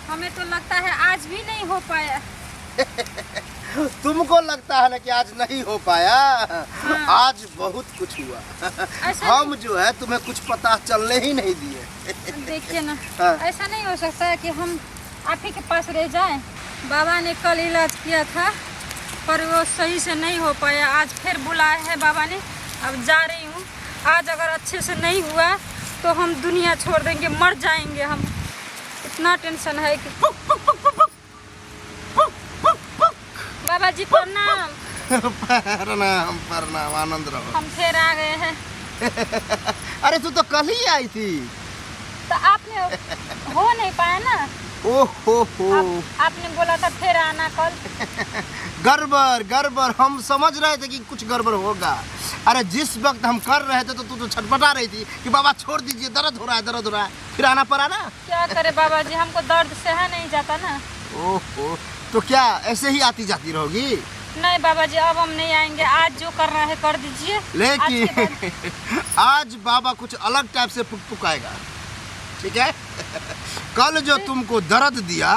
हमें तो लगता है आज भी नहीं हो पाया। तुमको लगता है ना कि आज नहीं हो पाया। हाँ। आज बहुत कुछ हुआ। हम जो है तुम्हें कुछ पता चलने ही नहीं दिए। देखिए ना, हाँ। ऐसा नहीं हो सकता है कि हम आप ही के पास रह जाएं। बाबा ने कल इलाज किया था पर वो सही से नहीं हो पाया। आज फिर बुलाया है बाबा ने, अब जा रही हूँ। आज अगर अच्छे से नहीं हुआ तो हम दुनिया छोड़ देंगे, मर जाएंगे हम। इतना टेंशन है कि बाबा जी प्रणाम। प्रणाम प्रणाम, आनंद रहो। हम फिर आ गए हैं। अरे तू तो कल ही आई थी। तो आपने हो नहीं पाया ना। ओहो हो। आपने बोला था फिर आना कल। गड़बड़ गड़बड़, हम समझ रहे थे कि कुछ गड़बड़ होगा। अरे जिस वक्त हम कर रहे थे तो तू तो छटपटा रही थी कि बाबा छोड़ दीजिए, दर्द हो रहा है दर्द हो रहा है। फिर आना पड़ा ना। क्या करे बाबा जी, हमको दर्द सहा नहीं जाता ना। ओहो, तो क्या ऐसे ही आती जाती रहोगी? नहीं बाबा जी, अब हम नहीं आएंगे। आज जो करना है कर दीजिए। लेकिन आज बाबा कुछ अलग टाइप से पुकाएगा, ठीक है? कल जो तुमको दर्द दिया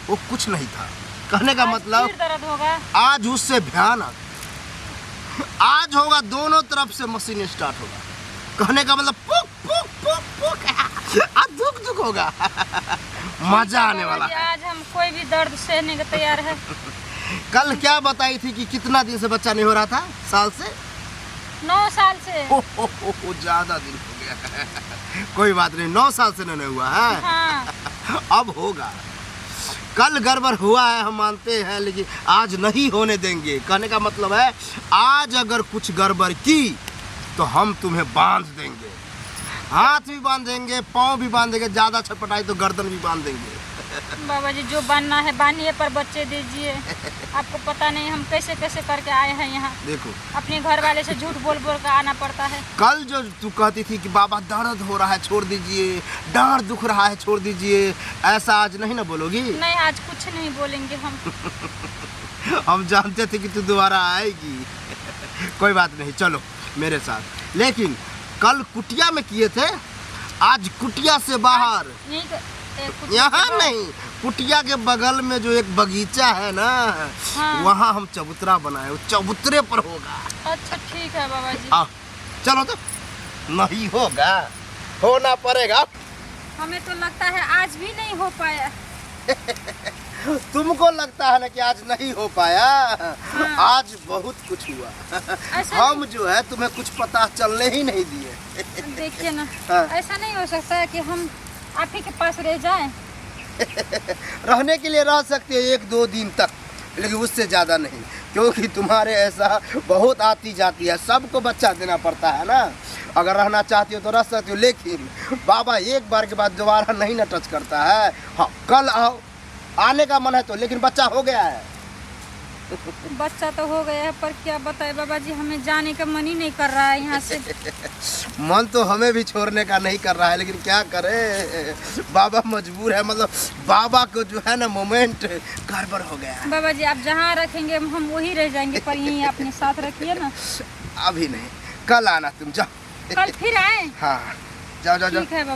वो कुछ नहीं था। कहने का मतलब फिर दर्द होगा। आज उससे भयानक आज होगा। दोनों तरफ से मशीन स्टार्ट होगा। कहने का मतलब पुक पुक पुक पुक आज दुख दुख होगा। मजा आने वाला है। आज हम कोई भी दर्द सहने को तैयार है। कल क्या बताई थी कि कितना दिन से बच्चा नहीं हो रहा था? साल से? 9 साल से। हो ज्यादा दिन हो गया। कोई बात नहीं, 9 साल से नहीं हुआ है। हाँ। अब होगा। कल गड़बड़ हुआ है हम मानते हैं, लेकिन आज नहीं होने देंगे। कहने का मतलब है आज अगर कुछ गड़बड़ की तो हम तुम्हें बांध देंगे। हाथ भी बांध देंगे, पाँव भी बांध देंगे, ज्यादा छटपटाई तो गर्दन भी बांध देंगे। बाबा जी जो बांधना है बांधिए, पर बच्चे दीजिए। आपको पता नहीं हम कैसे कैसे करके आए हैं यहाँ। देखो अपने घर वाले से झूठ बोल बोल कर आना पड़ता है। कल जो तू कहती थी कि बाबा दर्द हो रहा है छोड़ दीजिए, डांड दुख रहा है छोड़ दीजिए, ऐसा आज नहीं ना बोलोगी? नहीं, आज कुछ नहीं बोलेंगे हम। हम जानते थे कि तू दोबारा आएगी। कोई बात नहीं, चलो मेरे साथ। लेकिन कल कुटिया में किए थे, आज कुटिया से बाहर। यहाँ नहीं, कुटिया के बगल में जो एक बगीचा है ना, हाँ। वहाँ हम चबूतरा बनाए, वो चबूतरे पर होगा। अच्छा ठीक है बाबा जी। आओ चलो। तो नहीं होगा, होना पड़ेगा। हमें तो लगता है आज भी नहीं हो पाया। तुमको लगता है ना कि आज नहीं हो पाया। हाँ। आज बहुत कुछ हुआ। हम जो है तुम्हें कुछ पता चलने ही नहीं दिए। देखिए ना, हाँ। ऐसा नहीं हो सकता है कि हम आप ही के पास रह जाएं। रहने के लिए रह सकते हैं 1-2 दिन तक, लेकिन उससे ज़्यादा नहीं, क्योंकि तुम्हारे ऐसा बहुत आती जाती है। सबको बच्चा देना पड़ता है ना। अगर रहना चाहती हो तो रह सकती हो, लेकिन बाबा एक बार के बाद दोबारा नहीं ना टच करता है। हाँ, कल आओ, आने का मन है तो, लेकिन बच्चा हो गया है। बच्चा तो हो गया है, पर क्या बताए बाबा जी, हमें जाने का मन ही नहीं कर रहा है यहाँ से। मन तो हमें भी छोड़ने का नहीं कर रहा है, लेकिन क्या करें, बाबा मजबूर है। मतलब बाबा को जो है ना मोमेंट गड़बड़ हो गया है। बाबा जी आप जहाँ रखेंगे हम वहीं रह जाएंगे, पर यहीं अपने साथ रखिए ना। अभी नहीं, कल आना तुम, जाओ। कल फिर आए। हाँ, जाओ जाओ जाओ। ठीक है।